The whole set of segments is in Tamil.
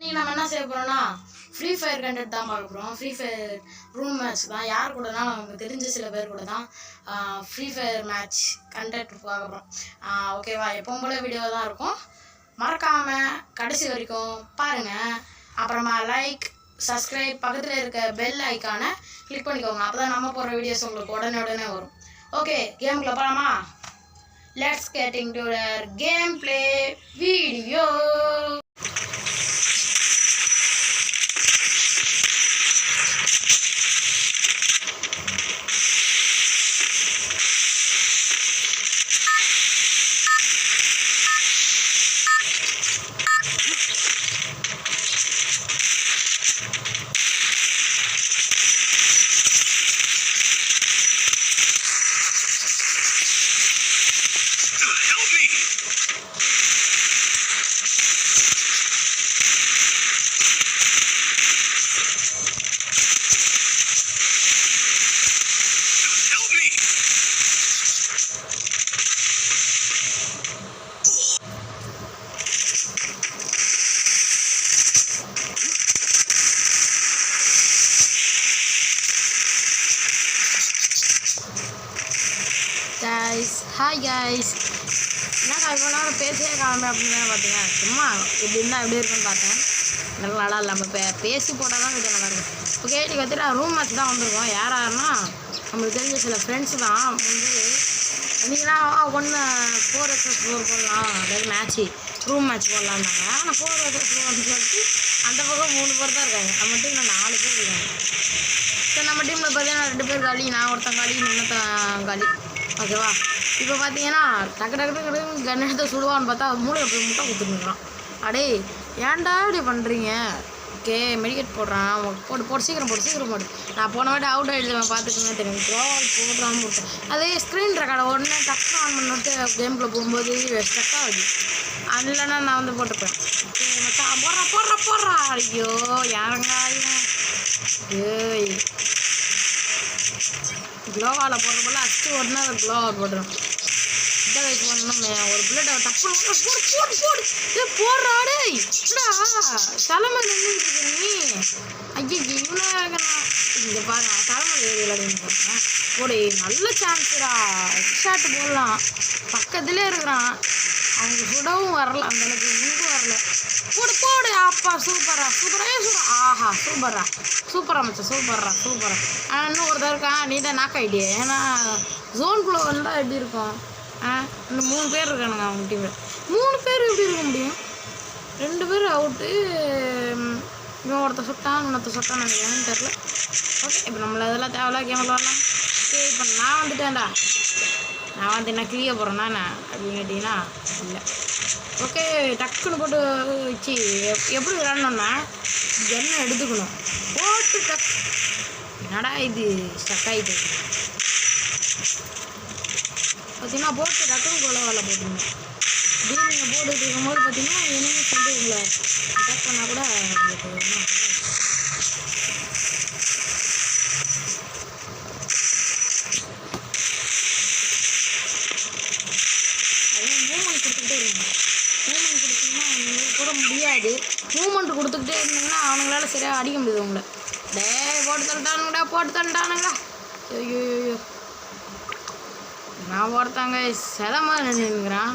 இன்னைக்கு நம்ம என்ன செய்ய போறோம்னா ஃப்ரீ ஃபயர் கண்டென்ட் தான் பார்க்க போகிறோம். ஃப்ரீ ஃபயர் ரூம் மேட்ச் தான். யார் கூடனா நமக்கு தெரிஞ்ச சில பேர் கூட தான் ஃப்ரீ ஃபயர் மேட்ச் கண்டென்ட் பார்க்க போகிறோம். ஓகேவா? எப்பவும் போல வீடியோ தான் இருக்கும். மறக்காமல் கடைசி வரைக்கும் பாருங்கள். அப்புறமா லைக், சப்ஸ்கிரைப், பக்கத்தில் இருக்க பெல் ஐக்கானை கிளிக் பண்ணிக்கோங்க. அப்போ தான் நம்ம போகிற வீடியோஸ் உங்களுக்கு உடனே வரும். ஓகே, கேமுக்குள்ள போகலாமா? Let's get into the game play video. Hi guys, என்ன இவ்வளோ நேரம் பேசியே காணுமே அப்படின்னு தானே பார்த்தீங்க. சும்மா இப்படி இருந்தால் எப்படி இருக்குன்னு பார்த்தேன். நல்லா இல்லை, நம்ம பேசி போட்டால் தான் வீடியோ நல்லாயிருக்கும். ஓகே, இன்றைக்கி வந்துட்டு ரூம் மேட்ச் தான் வந்திருக்கோம். யாருன்னா நம்மளுக்கு தெரிஞ்ச சில ஃப்ரெண்ட்ஸு தான் வந்து இன்றைக்கினா 4x4 போடலாம், அதாவது மேட்ச்சு ரூம் மேட்ச் போடலான்னாங்க. ஆனால் 4x4 சொல்லிட்டு அந்த பக்கம் 3 பேர் தான் இருக்காங்க. நம்ம டீமில் 4 பேர் இருக்காங்க. சரி, நம்ம டீமில் பார்த்தீங்கன்னா 2 பேர் காலி, நான் ஒருத்தன் காலி, இன்னொருத்தன் காலி. ஓகேவா? இப்போ பார்த்தீங்கன்னா டக்கு கன் எடுத்து சுடுவான்னு பார்த்தா மூளை போய் முட்டை கொடுத்துருக்குறான். அடே ஏன்டா இப்படி பண்ணுறீங்க? ஓகே, மெடிக்கெட் போடுறான். போட்டு சீக்கிரம் போடு. நான் போன வாட்டி அவுட் ஆகிடுவேன், பார்த்துக்கோங்க. தெரியும் போடுறான்னு போட்டேன். அதே ஸ்க்ரீன் ரெக்கார்டை உடனே டக்கு ஆன் பண்ணிட்டு கேமுக்குள்ளே போகும்போது ஸ்டக் ஆகுது. அது இல்லைன்னா நான் வந்து போட்டுப்பேன். ஓகே, போடுறா. ஐயோ யாருங்க ஏய், க்ளோவால் போடுற போல அச்சு உடனே அதை க்ளோவால் போட்டுரும். இதை வச்சு பண்ணணும். ஒரு பிள்ளைட்ட தப்பு போடு போடுறாடே தலைமை நின்றுட்டு நீ. ஐயோ இவ்வளோ இங்கே பாருங்க, தலைமை ஏரியாவில் போடுறேன். போடு, நல்ல சான்ஸுடா. ஷாட்டு போடலாம். பக்கத்துலேயே இருக்கிறான். அவங்க சுடவும் வரல, அந்தளவுக்கு முன்பு வரல. போடு அப்பா, சூப்பரா. ஆஹா, சூப்பரா மச்சா, சூப்பரா. இன்னும் ஒருத்தர் இருக்கான், நீ தான் நாக் ஆகிட்டியே. ஏன்னா ஜோன்குள்ளே வந்தால் எப்படி இருக்கும்? இன்னும் 3 பேர் இருக்கானுங்க அவங்க டீமில். 3 பேர் எப்படி இருக்க முடியும்? 2 பேர் அவுட்டு. இவன் ஒருத்தர் சுட்டான், இன்னொருத்தர் சுட்டான்னு நினைக்கிறேன்னு தெரில. ஓகே, இப்போ நம்மளை இதெல்லாம் தேவையில்ல, கேமில் வரலாம். ஓகே, இப்போ நான் வந்துட்டேன்டா. நான் வந்து என்ன கிளிய போகிறேன்னா என்ன அப்படின்னு கேட்டிங்கன்னா இல்லை. ஓகே, டக்குன்னு போட்டு வச்சு எப்படி விளாட்ணுன்னா எண்ணெய் எடுத்துக்கணும். போட்டு என்னடா இது ஸ்டக் ஆகிட்டு பார்த்தீங்கன்னா, போட்டு டக்குன்னு கொலவால போட்டுருங்க. இப்படி நீங்கள் போட்டுட்டு இருக்கும்போது பார்த்தீங்கன்னா என்னென்னு சொல்லி உங்களை அட்டாக் பண்ணால் கூட உங்களுக்கு முடியாது. மூமெண்ட் கொடுத்துக்கிட்டே இருந்தீங்கன்னா அவனுங்களால சரியாக அடிக்க முடியுது உங்களை. போட்டு தள்ளிட்டானுங்களா. ஐயோ நான் ஒருத்தாங்க செத மாதிரி நின்றுங்கிறான்.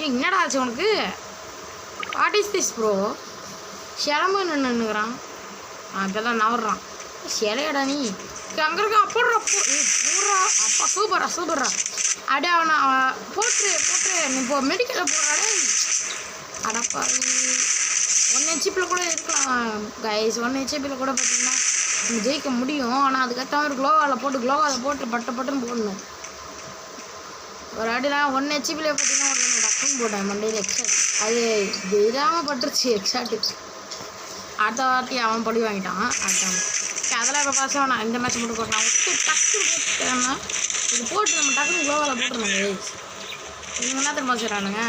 என்னடா ஆச்சு உனக்கு? What is this bro? சிலமா நின்றுங்கிறான். இப்போ தான் நவர்றான். சிலையடா நீ அங்கே இருக்க. போடுறா அப்பா, சூப்பரா. அப்படியே அவனை போட்டு நீ இப்போ மெடிக்கலில் போடுறாடே. அடப்பா, 1 HP கூட இருக்கலாம் கைஸ். 1 HP கூட பார்த்தீங்கன்னா நம்ம ஜெயிக்க முடியும். ஆனால் அதுக்கேற்ற மாதிரி க்ளோவால் போட்டு பட்டுன்னு போடணும். ஒரு அடிலாம் 1 HP பார்த்தீங்கன்னா ஒரு டக்குன்னு போட்டேன் மண்டையில் எக்ஸாட். அது இதாமல் பட்டுருச்சு எக்ஸாட்டு. அடுத்த வாட்டி அவன் படி வாங்கிட்டான். அதெல்லாம் இப்போ பாசம் நான் இந்த மேட்ச் மட்டும் போட்டேன். டக்குன்னு போட்டேன்னா இது போட்டு நம்ம டக்குன்னு க்ளோவால் போட்டுருந்தோம் கைஸ். இவங்க என்ன திரும்ப செய்கிறானுங்க?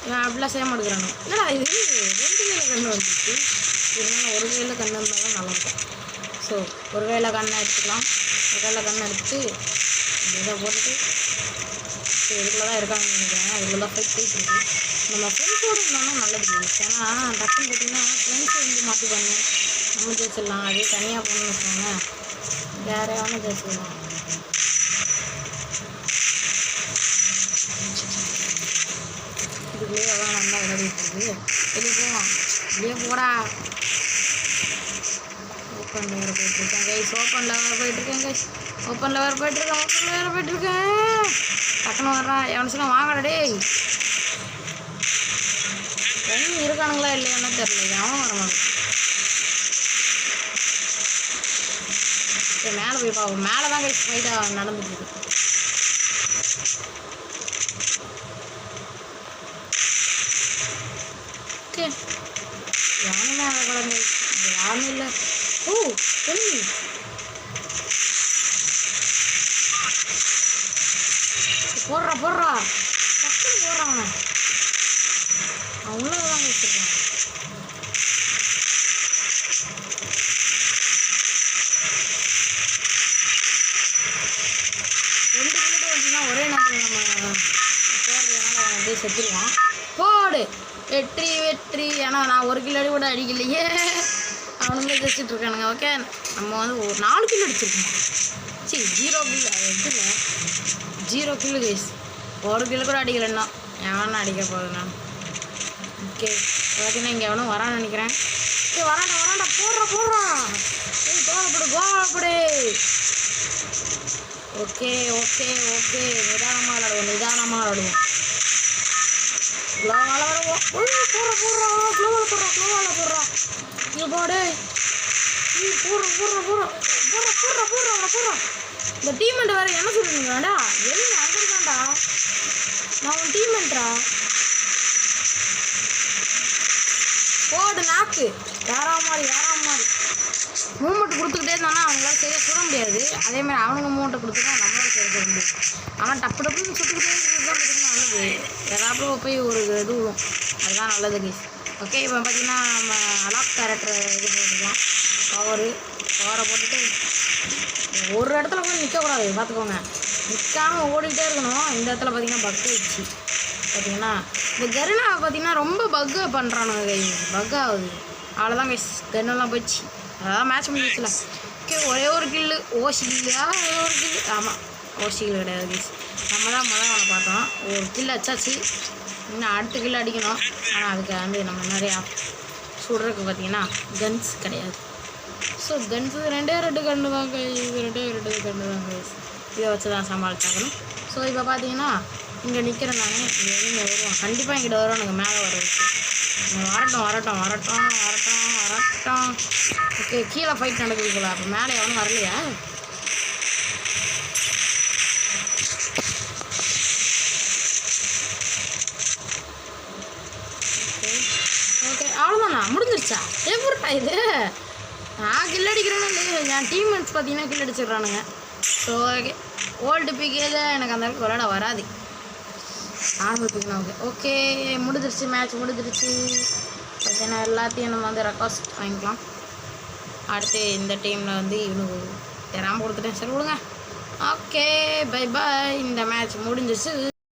இவன் அப்படிலாம் செய்ய மாட்டேங்கிறானு. என்னடா இது 2 கையில் கண்ணு வந்துச்சு. இருந்தாலும் ஒரு கையில் கண்ணு இருந்தால் தான் நல்லாயிருக்கும். ஸோ ஒரு கையில் கண்ணை எடுத்துக்கலாம். ஒரு கையில் கண்ணை எடுத்து இதை போட்டுட்டு இதுக்குள்ளே தான் இருக்காங்கன்னு நினைக்கிறேன். இதுக்குள்ள தான் ஃபைட் போயிட்டுருக்கு. நம்ம ஃப்ரெண்ட்ஸோடு இருந்தாலும் நல்லது. ஏன்னா டக்குன்னு பார்த்தீங்கன்னா ஃப்ரெண்ட்ஸ் வந்து மாற்றிப்பாங்க, நம்ம ஜெயிச்சிடலாம். அதே தனியாக போகணும்னு வச்சுக்கோங்க, வேறு எவனும் ஜெயிச்சிடலாம். இதுக்குள்ளேயே எவ்வளோ நல்லா விளையாடிட்டு இருக்குது. வெளியே போவோம், வெளியே போடா. ஓப்பனில் வேறு போயிட்டுருக்கேன் கைஸ், ஓப்பனில் வேறு போயிட்டுருக்கேன் கைஸ், ஓப்பனில் வேறு போயிட்டுருக்கேன், ஓப்பனில் வேறு போயிட்டுருக்கேன். டக்குன்னு வர்றான், எவனுச்சுன்னா வாங்கடா டேய். எவனும் இருக்கானுங்களா இல்லையான்னு தெரியல, எவனும் வர மாட்டேன். சரி மேலே போய் பார்ப்போம். மேலே தான் கைஸ் ஃபைட்டாக நடந்துட்டு ஓகே. யாருமே ஆகக்கூடாது, யாருமே இல்லை. ஓ சொல்லி போடுறா போடுறா, டக்குன்னு போடுறான். அவன் உள்ளதான் வச்சுருக்கான். ரெண்டு கிலோ வச்சுன்னா ஒரே நேரத்தில் நம்ம போடுறதுனால அவன் அப்படியே செத்துருவான். போடு, வெற்றி வெற்றி. ஏன்னா நான் 1 கிலோ கூட அடிக்கலையே, அவனுங்களே ஜெயிச்சுட்டு இருக்கானுங்க. ஓகே, நம்ம வந்து ஒரு 4 கிலோ அடிச்சிருக்கோம். சரி 0 கிலோ, எதுல 0 கிலோ கைஸ், 1 கிலோ கூட அடிக்கலைன்னா எவனா அடிக்க போகுது நான். ஓகே பார்த்தீங்கன்னா இங்கே எவனும் வரான்னு நினைக்கிறேன். ஓகே வராண்டா வராண்டா, போடுறான். ஏய் கோவப்படு கோவப்படு. ஓகே ஓகே ஓகே, நிதானமாக விளாடுவோம். க்ளோவால் வருவோம். க்ளோவால் போடுறான். இங்கே போடு, போடுறான். இந்த டீமெண்ட் வேறு என்ன சொல்லுங்கடா, என்ன அங்கே இருக்காண்டா, நான் உன் டீமெண்ட்ரா. போடு நாக்கு, வேறா மாதிரி மூமெண்ட் கொடுத்துக்கிட்டே இருந்தானா அவங்களால சரியாக சுட முடியாது. அதேமாதிரி அவனுங்க மூமெண்ட்டை கொடுத்துட்டா நம்மளால சரி செய்ய முடியும். ஆனால் டப்புன்னு சுட்டுக்கிட்டே இருக்கிறது தான் பார்த்திங்கன்னா நல்லது. ஏதாவது போய் ஒரு இது விடும், அதுதான் நல்லது கைஸ். ஓகே இப்போ பார்த்திங்கன்னா நம்ம அலாக் கேரக்டர் இது போட்டுக்கலாம். பவரை போட்டுட்டு ஒரு இடத்துல கூட நிற்கக்கூடாது, பார்த்துக்கோங்க. நிற்காமல் ஓடிக்கிட்டே இருக்கணும். இந்த இடத்துல பார்த்திங்கன்னா பக் ஆயிடுச்சு. பார்த்திங்கன்னா இந்த கருணா பார்த்திங்கன்னா ரொம்ப பக்கு பண்ணுறானுங்க கைஸ், பக் ஆகுது. அவ்வளோதான் கைஸ், கன்னெல்லாம் போயிடுச்சு. அதான் மேட்ச் முடிஞ்சிச்சுல. ஓகே ஒரே ஒரு கில்லு, ஓசி கில்லையா, ஒரே ஒரு கில்லு. ஆமாம் ஓசி கில்லு கிடையாது கைஸ், நம்ம தான் முதல்ல அவனை பார்த்தோம். ஒரு கில்லு அச்சாச்சு, இன்னும் அடுத்த கில்லு அடிக்கணும். ஆனால் அதுக்கு வந்து நம்ம நிறையா சுடுறதுக்கு பார்த்திங்கன்னா கன்ஸ் கிடையாது. ஸோ கன்ஸு 2 கன்று தான் கைஸ், 2 கன்று தான் கைஸ். இதை வச்சு தான் சமாளிச்சாக்கணும். ஸோ இப்போ பார்த்தீங்கன்னா இங்கே நிற்கிறேன் நான், இங்கே எங்கே வருவான், கண்டிப்பாக எங்கிட்ட வருவானுங்க மேலே வர வச்சு. வரட்டும். ஓகே கீழே ஃபைட் நடக்குது போல, அப்போ மேலே எவனும் வரலையா? ஓகே அவ்வளோதானா, முடிஞ்சிருச்சா? எப்படா இது, நான் கில் அடிக்கிறேன்னு இல்லையே, என் டீம்மேட்ஸ் பார்த்தீங்கன்னா கில் அடிச்சிடுறானுங்க. ஸோ ஓகே ஓல்டு பிகேல எனக்கு அந்த அளவுக்கு விளையாட வராது, நார்மல் பிக்னா. ஓகே முடிஞ்சிருச்சு, மேட்ச் முடிஞ்சிருச்சு. பார்த்தீங்கன்னா எல்லாத்தையும் நம்ம வந்து ரெக்வஸ்ட் வாங்கிக்கலாம். அடுத்து இந்த டீமில் வந்து இவனுக்கு தெரியாமல் கொடுத்துட்டேன், சரி விடுங்க. ஓகே பை பாய், இந்த மேட்ச் முடிஞ்சிருச்சு.